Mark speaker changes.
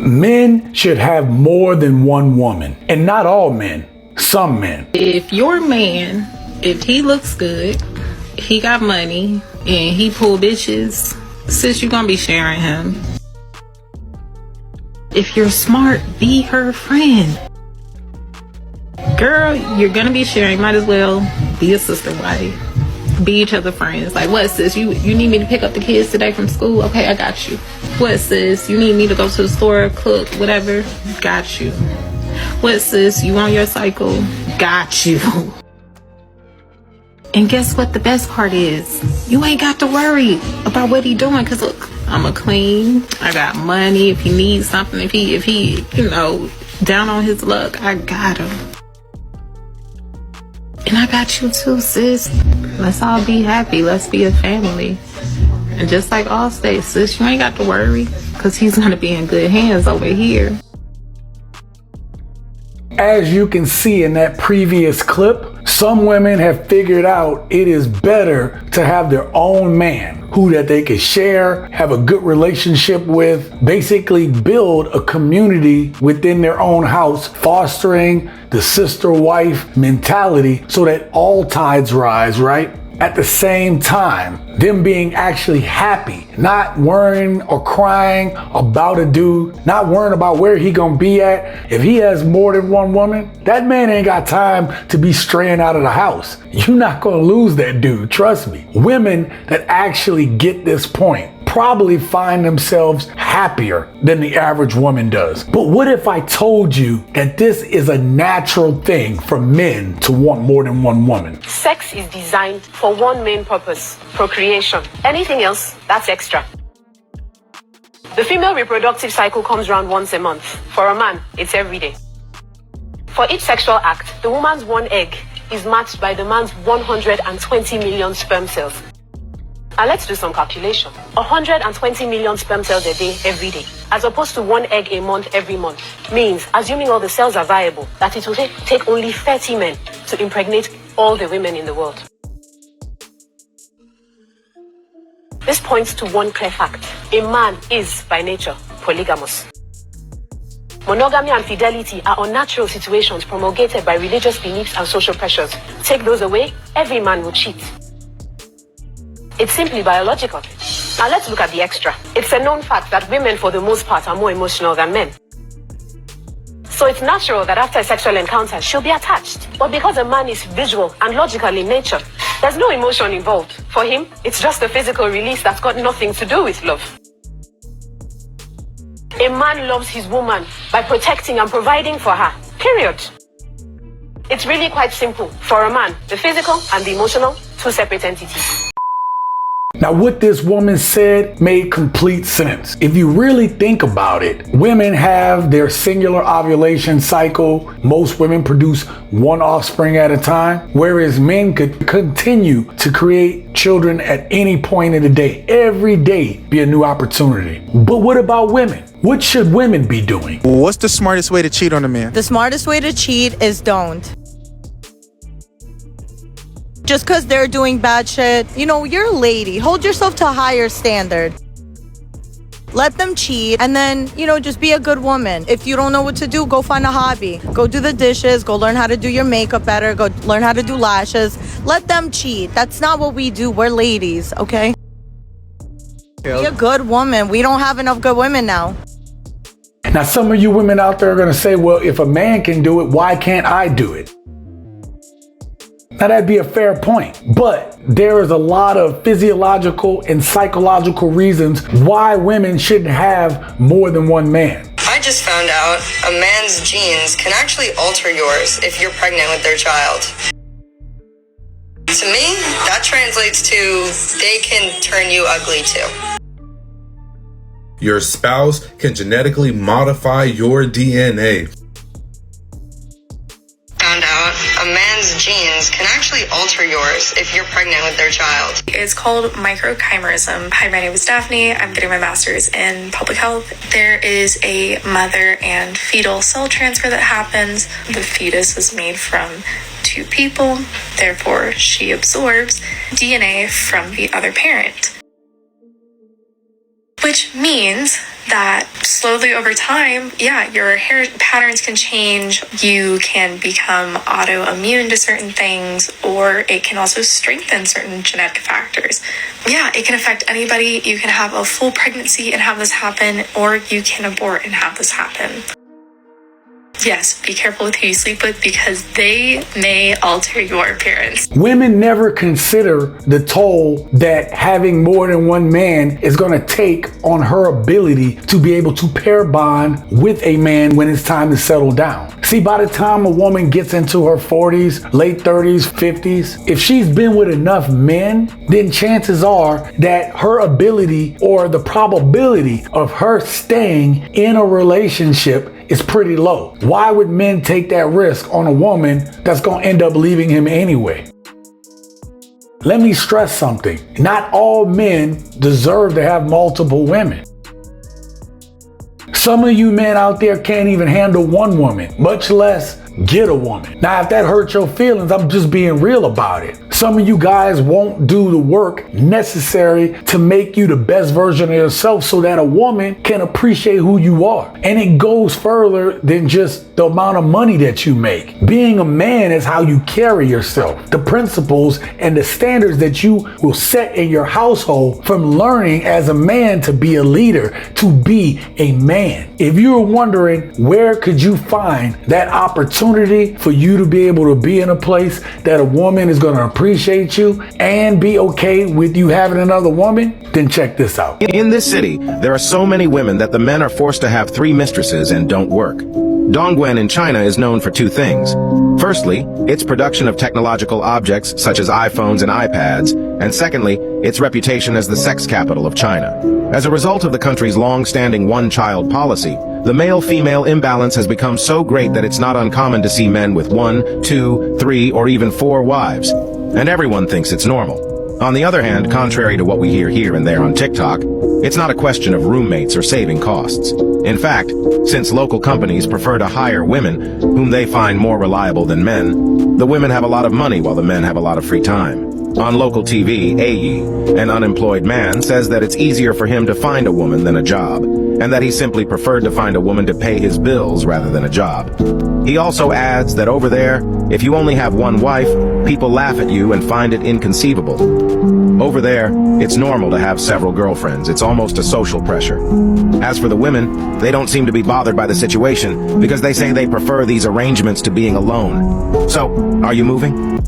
Speaker 1: Men should have more than one woman, and not all men, some men.
Speaker 2: If your man, if he looks good, he got money, and he pull bitches, sis, you gonna be sharing him. If you're smart, be her friend. Girl, you're gonna be sharing, might as well be a sister wife. Be each other friends. Like, what, sis? You need me to pick up the kids today from school? Okay, I got you. What, sis? You need me to go to the store, cook, whatever? Got you. What, sis? You on your cycle? Got you. And guess what the best part is? You ain't got to worry about what he doing, because look, I'm a clean. I got money. If he needs something, if he, down on his luck, I got him. And I got you too, sis. Let's all be happy. Let's be a family. And just like Allstate, sis, you ain't got to worry, because he's going to be in good hands over here.
Speaker 1: As you can see in that previous clip, some women have figured out it is better to have their own man who that they can share, have a good relationship with, basically build a community within their own house, fostering the sister-wife mentality so that all tides rise, right? At the same time, them being actually happy, not worrying or crying about a dude, not worrying about where he gonna be at. If he has more than one woman, that man ain't got time to be straying out of the house. You're not gonna lose that dude, trust me. Women that actually get this point probably find themselves happier than the average woman does. But what if I told you that this is a natural thing for men to want more than one woman?
Speaker 3: Sex is designed for one main purpose: procreation. Anything else, that's extra. The female reproductive cycle comes around once a month. For a man, it's every day. For each sexual act, the woman's one egg is matched by the man's 120 million sperm cells. Now let's do some calculation. 120 million sperm cells a day, every day, as opposed to one egg a month, every month, means, assuming all the cells are viable, that it will take only 30 men to impregnate all the women in the world. This points to one clear fact. A man is, by nature, polygamous. Monogamy and fidelity are unnatural situations promulgated by religious beliefs and social pressures. Take those away, every man will cheat. It's simply biological. Now let's look at the extra. It's a known fact that women, for the most part, are more emotional than men. So it's natural that after a sexual encounter, she'll be attached. But because a man is visual and logical in nature, there's no emotion involved. For him, it's just a physical release that's got nothing to do with love. A man loves his woman by protecting and providing for her. Period. It's really quite simple. For a man, the physical and the emotional, two separate entities.
Speaker 1: Now, what this woman said made complete sense. If you really think about it, women have their singular ovulation cycle. Most women produce one offspring at a time, whereas men could continue to create children at any point in the day. Every day be a new opportunity. But what about women? What should women be doing?
Speaker 4: What's the smartest way to cheat on a man?
Speaker 5: The smartest way to cheat is don't. Just because they're doing bad shit, you're a lady. Hold yourself to a higher standard. Let them cheat, and then, just be a good woman. If you don't know what to do, go find a hobby. Go do the dishes, go learn how to do your makeup better, go learn how to do lashes. Let them cheat. That's not what we do. We're ladies, okay? Be a good woman. We don't have enough good women now.
Speaker 1: Now, some of you women out there are going to say, well, if a man can do it, why can't I do it? Now, that'd be a fair point, but there is a lot of physiological and psychological reasons why women shouldn't have more than one man.
Speaker 6: I just found out a man's genes can actually alter yours if you're pregnant with their child. To me, that translates to they can turn you ugly too.
Speaker 7: Your spouse can genetically modify your DNA.
Speaker 6: Found out a man's genes can actually alter yours if you're pregnant with their child.
Speaker 8: It's called microchimerism. Hi, my name is Daphne. I'm getting my master's in public health. There is a mother and fetal cell transfer that happens. The fetus is made from two people. Therefore, she absorbs DNA from the other parent. Which means that slowly over time, yeah, your hair patterns can change. You can become autoimmune to certain things, or it can also strengthen certain genetic factors. Yeah, it can affect anybody. You can have a full pregnancy and have this happen, or you can abort and have this happen. Yes, be careful with who you sleep with because they may alter your appearance.
Speaker 1: Women never consider the toll that having more than one man is going to take on her ability to be able to pair bond with a man when it's time to settle down. See, by the time a woman gets into her 40s, late 30s, 50s, if she's been with enough men, then chances are that her ability or the probability of her staying in a relationship is pretty low. Why would men take that risk on a woman that's going to end up leaving him anyway? Let me stress something. Not all men deserve to have multiple women. Some of you men out there can't even handle one woman, much less get a woman. Now, if that hurts your feelings, I'm just being real about it. Some of you guys won't do the work necessary to make you the best version of yourself so that a woman can appreciate who you are. And it goes further than just the amount of money that you make. Being a man is how you carry yourself, the principles and the standards that you will set in your household from learning as a man to be a leader, to be a man. If you're wondering where could you find that opportunity for you to be able to be in a place that a woman is going to appreciate you and be okay with you having another woman, then check this out.
Speaker 9: In this city, there are so many women that the men are forced to have 3 mistresses and don't work. Dongguan in China is known for 2 things. Firstly, its production of technological objects such as iPhones and iPads, and secondly, its reputation as the sex capital of China. As a result of the country's long-standing one-child policy, the male-female imbalance has become so great that it's not uncommon to see men with 1, 2, 3, or even 4 wives. And everyone thinks it's normal. On the other hand, contrary to what we hear here and there on TikTok, it's not a question of roommates or saving costs. In fact, since local companies prefer to hire women, whom they find more reliable than men, the women have a lot of money while the men have a lot of free time. On local TV, Ayi, an unemployed man, says that it's easier for him to find a woman than a job, and that he simply preferred to find a woman to pay his bills rather than a job. He also adds that over there, if you only have one wife, people laugh at you and find it inconceivable. Over there, it's normal to have several girlfriends. It's almost a social pressure. As for the women, they don't seem to be bothered by the situation because they say they prefer these arrangements to being alone. So, are you moving?